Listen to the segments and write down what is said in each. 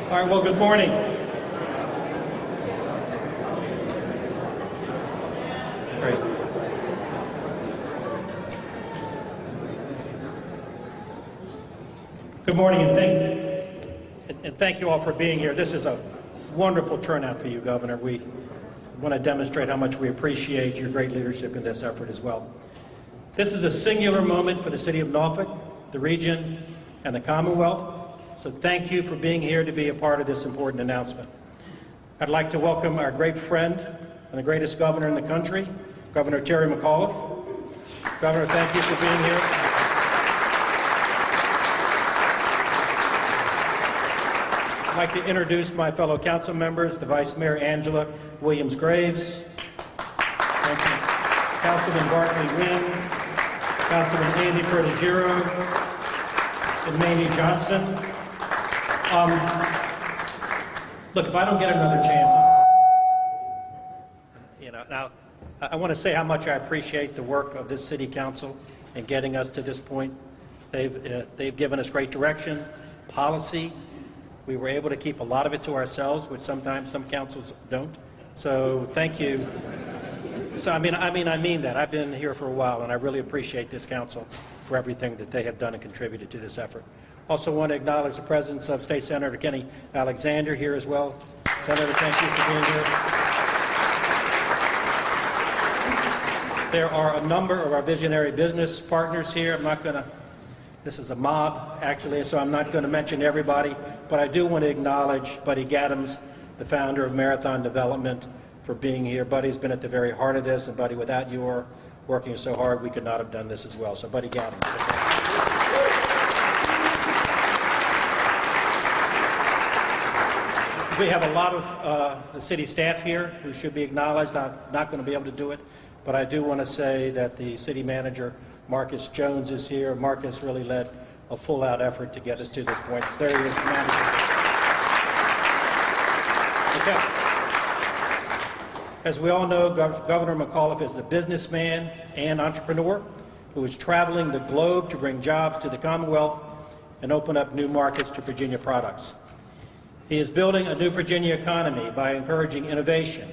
All right, well, good morning. Great. Good morning, and thank you all for being here. This is a wonderful turnout for you, Governor. We want to demonstrate how much we appreciate your great leadership in this effort as well. This is a singular moment for the City of Norfolk, the region, and the Commonwealth. So thank you for being here to be a part of this important announcement. I'd like to welcome our great friend and the greatest governor in the country, Governor Terry McAuliffe. Governor, thank you for being here. I'd like to introduce my fellow council members, the Vice Mayor Angela Williams-Graves, thank you, Councilman Bartley Wynn, Councilman Andy Perdigiro, and Mamie Johnson. Look, if I don't get another chance, now I want to say how much I appreciate the work of this City Council in getting us to this point. They've given us great direction, policy. We were able to keep a lot of it to ourselves, which sometimes some councils don't. So thank you. So I mean that. I've been here for a while, and I really appreciate this council for everything that they have done and contributed to this effort. Also want to acknowledge the presence of State Senator Kenny Alexander here as well. Senator, thank you for being here. There are a number of our visionary business partners here. I'm not going to, this is a mob actually, so I'm not going to mention everybody, but I do want to acknowledge Buddy Gaddams, the founder of Marathon Development, for being here. Buddy's been at the very heart of this, and Buddy, without your working so hard, we could not have done this as well. So Buddy Gaddams. We have a lot of the city staff here who should be acknowledged. I'm not going to be able to do it, but I do want to say that the city manager, Marcus Jones, is here. Marcus really led a full-out effort to get us to this point. There he is, the manager. Okay. As we all know, Governor McAuliffe is a businessman and entrepreneur who is traveling the globe to bring jobs to the Commonwealth and open up new markets to Virginia products. He is building a new Virginia economy by encouraging innovation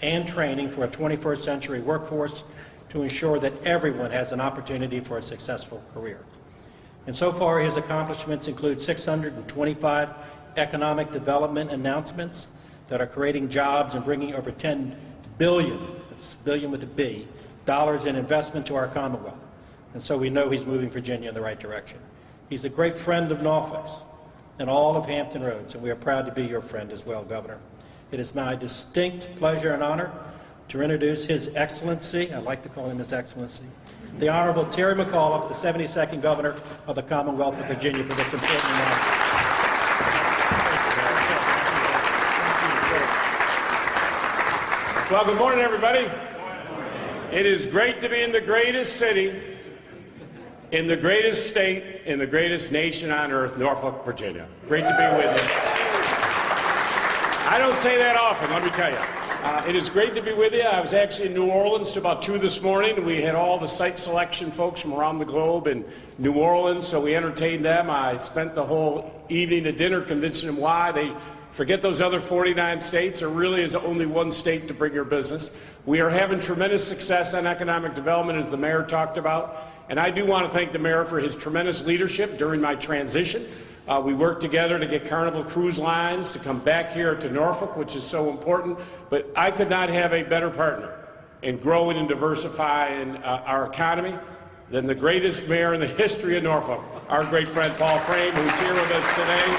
and training for a 21st century workforce to ensure that everyone has an opportunity for a successful career. And so far, his accomplishments include 625 economic development announcements that are creating jobs and bringing over $10 billion, that's billion with a B, dollars in investment to our Commonwealth. And so we know he's moving Virginia in the right direction. He's a great friend of Norfolk's and all of Hampton Roads, and we are proud to be your friend as well, Governor. It is my distinct pleasure and honor to introduce His Excellency, I like to call him His Excellency, the Honorable Terry McAuliffe, the 72nd Governor of the Commonwealth of Virginia, for this important announcement. Well, good morning, everybody. It is great to be in the greatest city, in the greatest state, in the greatest nation on earth, Norfolk, Virginia. Great to be with you. I don't say that often, let me tell you. It is great to be with you. I was actually in New Orleans till about 2 this morning. We had all the site selection folks from around the globe in New Orleans, so we entertained them. I spent the whole evening at dinner convincing them why they forget those other 49 states. There really is only one state to bring your business. We are having tremendous success on economic development, as the mayor talked about. And I do want to thank the mayor for his tremendous leadership during my transition. We worked together to get Carnival Cruise Lines to come back here to Norfolk, which is so important. But I could not have a better partner in growing and diversifying our economy than the greatest mayor in the history of Norfolk, our great friend Paul Fraim, who's here with us today.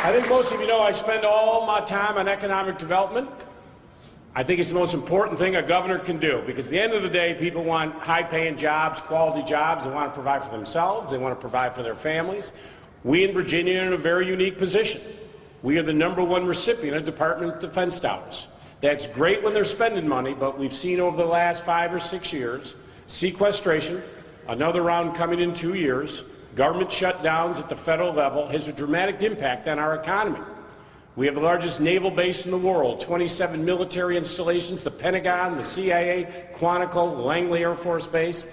I think most of you know I spend all my time on economic development. I think it's the most important thing a governor can do, because at the end of the day, people want high-paying jobs, quality jobs. They want to provide for themselves. They want to provide for their families. We in Virginia are in a very unique position. We are the #1 recipient of Department of Defense dollars. That's great when they're spending money, but we've seen over the last 5 or 6 years, sequestration, another round coming in 2 years, government shutdowns at the federal level has a dramatic impact on our economy. We have the largest naval base in the world, 27 military installations, the Pentagon, the CIA, Quantico, Langley Air Force Base.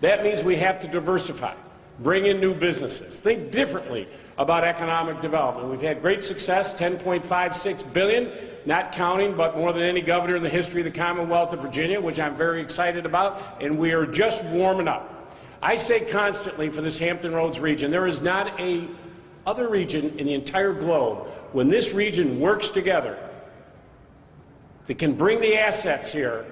That means we have to diversify. bring in new businesses, think differently about economic development. We've had great success, $10.56 billion, not counting, but more than any governor in the history of the Commonwealth of Virginia, which I'm very excited about, and we are just warming up. I say constantly for this Hampton Roads region, there is not a other region in the entire globe, when this region works together, that can bring the assets here,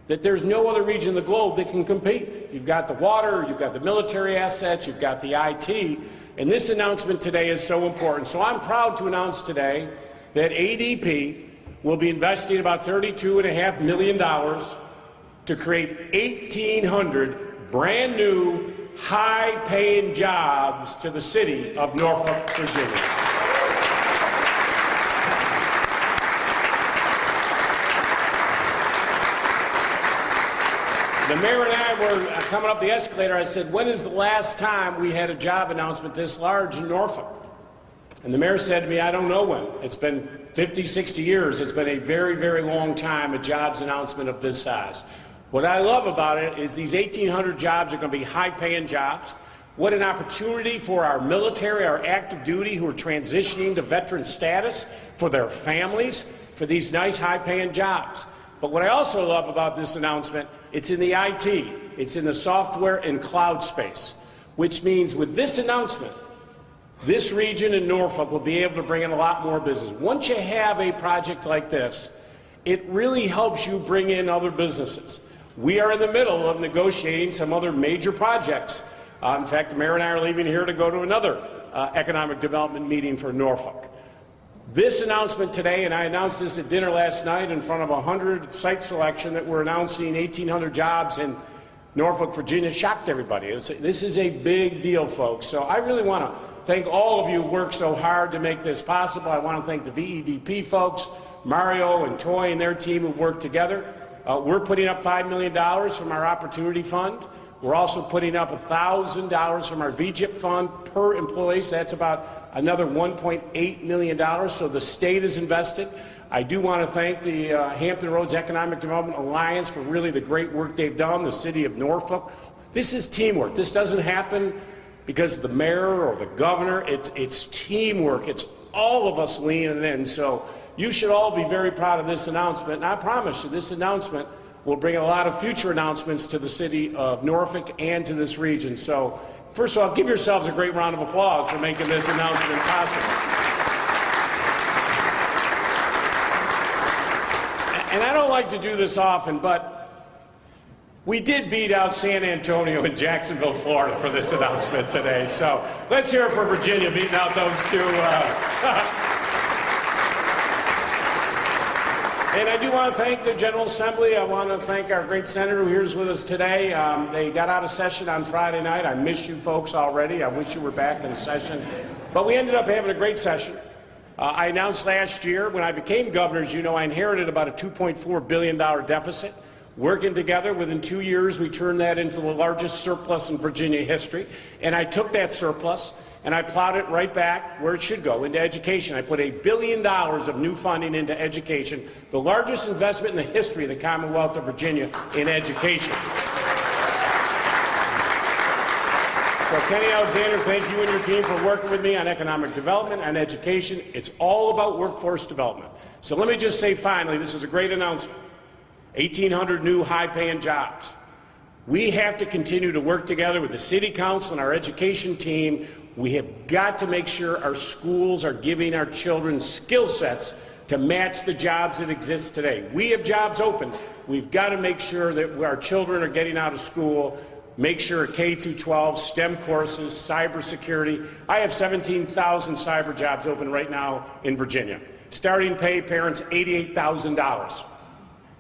that there's no other region in the globe that can compete. You've got the water, you've got the military assets, you've got the IT, and this announcement today is so important. So I'm proud to announce today that ADP will be investing about $32.5 million to create 1,800 brand new, high-paying jobs to the city of Norfolk, Virginia. The mayor and I were coming up the escalator. I said, when is the last time we had a job announcement this large in Norfolk? And the mayor said to me, I don't know when. It's been 50, 60 years. It's been a very, very long time, a jobs announcement of this size. What I love about it is these 1,800 jobs are going to be high-paying jobs. What an opportunity for our military, our active duty who are transitioning to veteran status, for their families, for these nice high-paying jobs. But what I also love about this announcement, it's in the IT, it's in the software and cloud space, which means with this announcement, this region in Norfolk will be able to bring in a lot more business. Once you have a project like this, it really helps you bring in other businesses. We are in the middle of negotiating some other major projects. In fact, the mayor and I are leaving here to go to another economic development meeting for Norfolk. This announcement today, and I announced this at dinner last night in front of 100 site selection, that we're announcing 1,800 jobs in Norfolk, Virginia, shocked everybody. This is a big deal, folks. So I really want to thank all of you who worked so hard to make this possible. I want to thank the VEDP folks, Mario and Toy and their team who worked together. We're putting up $5 million from our Opportunity Fund. We're also putting up $1,000 from our VGIP fund per employee, so that's about another $1.8 million, so the state is invested. I do want to thank the Hampton Roads Economic Development Alliance for really the great work they've done, the city of Norfolk. This is teamwork. This doesn't happen because of the mayor or the governor. It's teamwork. It's all of us leaning in. So you should all be very proud of this announcement, and I promise you this announcement will bring a lot of future announcements to the city of Norfolk and to this region. So first of all, give yourselves a great round of applause for making this announcement possible. And I don't like to do this often, but we did beat out San Antonio and Jacksonville, Florida for this announcement today. So let's hear it for Virginia beating out those two. And I do want to thank the General Assembly. I want to thank our great senator who is with us today. They got out of session on Friday night. I miss you folks already. I wish you were back in session. But we ended up having a great session. I announced last year when I became governor, as you know, I inherited about a $2.4 billion deficit. Working together, within 2 years, we turned that into the largest surplus in Virginia history. And I took that surplus and I plowed it right back where it should go, into education. I put $1 billion of new funding into education, the largest investment in the history of the Commonwealth of Virginia in education. So Kenny Alexander, thank you and your team for working with me on economic development and education. It's all about workforce development. So let me just say finally, this is a great announcement. 1,800 new high-paying jobs. We have to continue to work together with the City Council and our education team. We have got to make sure our schools are giving our children skill sets to match the jobs that exist today. We have jobs open. We've got to make sure that our children are getting out of school, make sure K through 12, STEM courses, cybersecurity. I have 17,000 cyber jobs open right now in Virginia. Starting pay parents $88,000.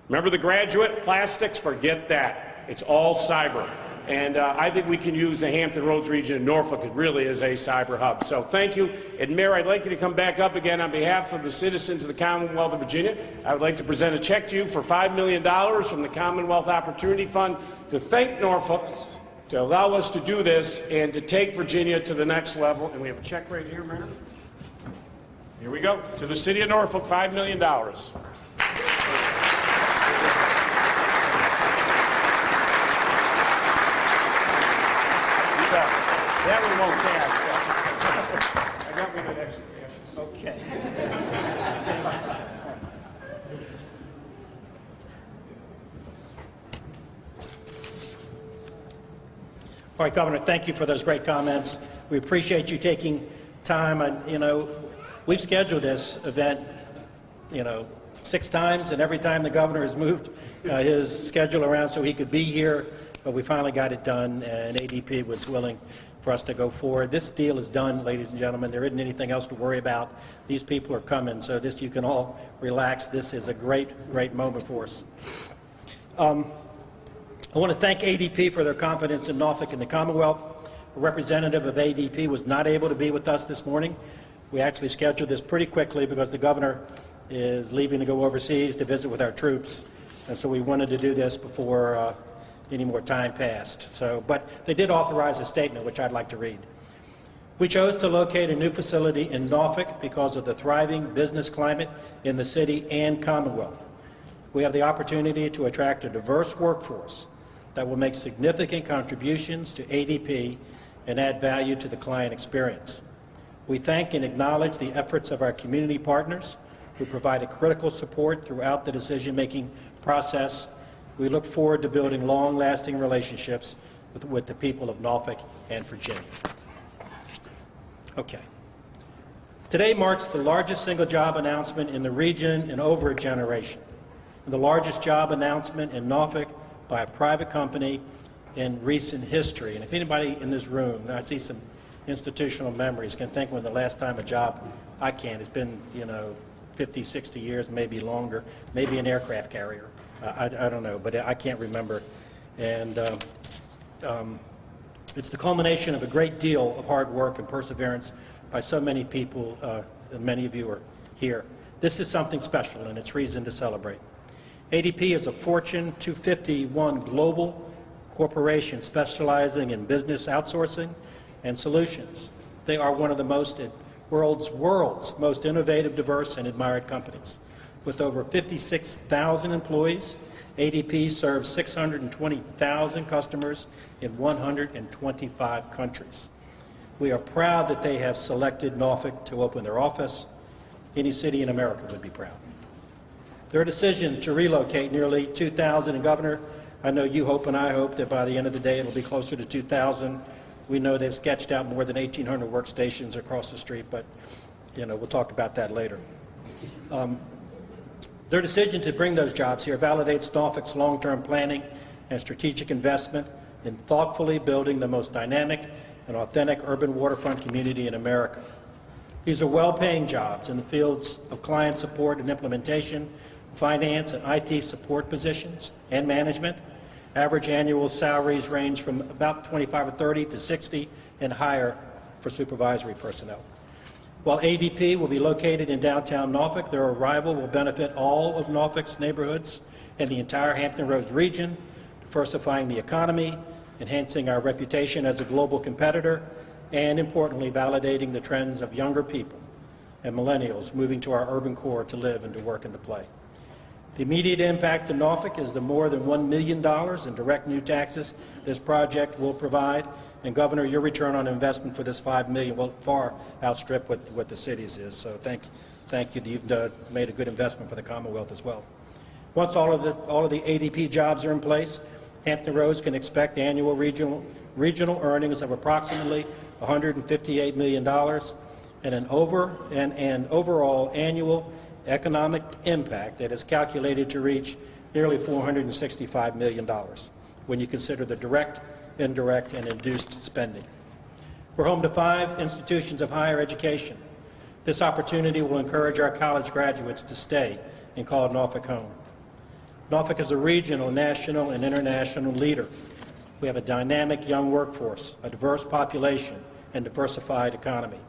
Remember the graduate plastics? Forget that. It's all cyber. And I think we can use the Hampton Roads region in Norfolk really as a cyber hub. So thank you. And Mayor, I'd like you to come back up again on behalf of the citizens of the Commonwealth of Virginia. I would like to present a check to you for $5 million from the Commonwealth Opportunity Fund to thank Norfolk, to allow us to do this and to take Virginia to the next level. And we have a check right here, Mayor. Here we go. To the city of Norfolk, $5 million. That one won't pass. I got rid of extra cash. Okay. All right, Governor, thank you for those great comments. We appreciate you taking time. And, we've scheduled this event, 6 times, and every time the governor has moved his schedule around so he could be here, but we finally got it done, and ADP was willing for us to go forward. This deal is done, ladies and gentlemen. There isn't anything else to worry about. These people are coming, so you can all relax. This is a great, great moment for us. I want to thank ADP for their confidence in Norfolk and the Commonwealth. A representative of ADP was not able to be with us this morning. We actually scheduled this pretty quickly because the governor is leaving to go overseas to visit with our troops, and so we wanted to do this before any more time passed. But they did authorize a statement, which I'd like to read. We chose to locate a new facility in Norfolk because of the thriving business climate in the city and Commonwealth. We have the opportunity to attract a diverse workforce that will make significant contributions to ADP and add value to the client experience. We thank and acknowledge the efforts of our community partners who provided critical support throughout the decision-making process. We look forward to building long-lasting relationships with the people of Norfolk and Virginia. Okay. Today marks the largest single job announcement in the region in over a generation, and the largest job announcement in Norfolk by a private company in recent history. And if anybody in this room, I see some institutional memories, can think when the last time a job, I can't, it's been, 50, 60 years, maybe longer, maybe an aircraft carrier. I don't know, but I can't remember. And it's the culmination of a great deal of hard work and perseverance by so many people, and many of you are here. This is something special, and it's reason to celebrate. ADP is a Fortune 251 global corporation specializing in business outsourcing and solutions. They are one of the world's most innovative, diverse, and admired companies. With over 56,000 employees, ADP serves 620,000 customers in 125 countries. We are proud that they have selected Norfolk to open their office. Any city in America would be proud. Their decision to relocate nearly 2,000, and Governor, I know you hope and I hope that by the end of the day it'll be closer to 2,000. We know they've sketched out more than 1,800 workstations across the street, but we'll talk about that later. Their decision to bring those jobs here validates Norfolk's long-term planning and strategic investment in thoughtfully building the most dynamic and authentic urban waterfront community in America. These are well-paying jobs in the fields of client support and implementation, finance and IT support positions, and management. Average annual salaries range from about 25 or 30 to 60 and higher for supervisory personnel. While ADP will be located in downtown Norfolk, their arrival will benefit all of Norfolk's neighborhoods and the entire Hampton Roads region, diversifying the economy, enhancing our reputation as a global competitor, and importantly, validating the trends of younger people and millennials moving to our urban core to live and to work and to play. The immediate impact to Norfolk is the more than $1 million in direct new taxes this project will provide. And Governor, your return on investment for this $5 million will far outstrip what the city's is. So thank you. You've made a good investment for the Commonwealth as well. Once all of the ADP jobs are in place, Hampton Roads can expect annual regional earnings of approximately $158 million and an overall annual economic impact that is calculated to reach nearly $465 million when you consider the direct, indirect, and induced spending. We're home to 5 institutions of higher education. This opportunity will encourage our college graduates to stay and call Norfolk home. Norfolk is a regional, national, and international leader. We have a dynamic young workforce, a diverse population, and diversified economy.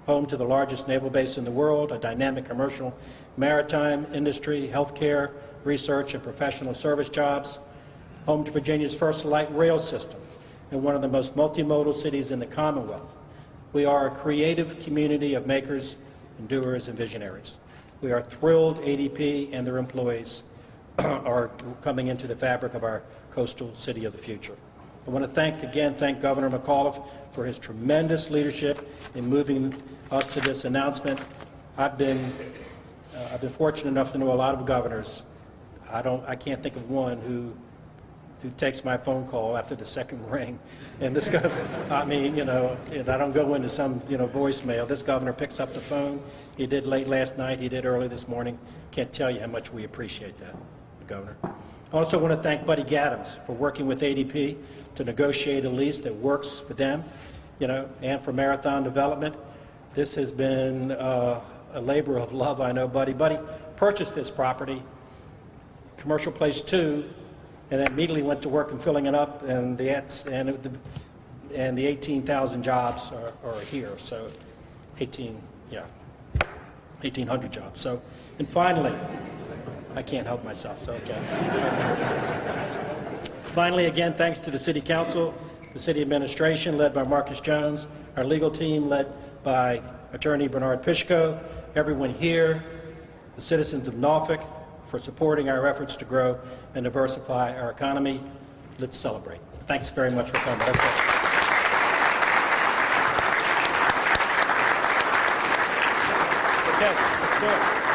Home to the largest naval base in the world, a dynamic commercial maritime industry, healthcare, research, and professional service jobs. Home to Virginia's first light rail system, and one of the most multimodal cities in the Commonwealth. We are a creative community of makers and doers and visionaries. We are thrilled ADP and their employees are coming into the fabric of our coastal city of the future. I want to thank Governor McAuliffe for his tremendous leadership in moving us to this announcement. I've been fortunate enough to know a lot of governors. I can't think of one who takes my phone call after the second ring. And this governor, I mean, you know, I don't go into some, you know, voicemail. This governor picks up the phone. He did late last night. He did early this morning. Can't tell you how much we appreciate that, Governor. I also want to thank Buddy Gaddams for working with ADP to negotiate a lease that works for them, you know, and for Marathon Development. This has been a labor of love, I know, Buddy. Buddy purchased this property, Commercial Place 2, and then immediately went to work in filling it up, and the 18,000 jobs are here. So 1,800 jobs. So, and finally, I can't help myself, so okay. Finally, again, thanks to the City Council, the City Administration, led by Marcus Jones, our legal team, led by Attorney Bernard Pishko, everyone here, the citizens of Norfolk, for supporting our efforts to grow and diversify our economy. Let's celebrate. Thanks very much for coming. Okay, let's do it.